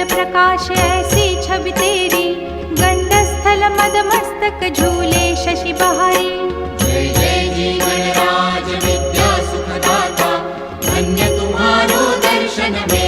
प्रकाश ऐसी छवि तेरी, गंडस्थल मदमस्तक झूले शशि बहारी। जय जय जीवन राज विद्या सुखदाता, धन्य तुम्हारो दर्शन में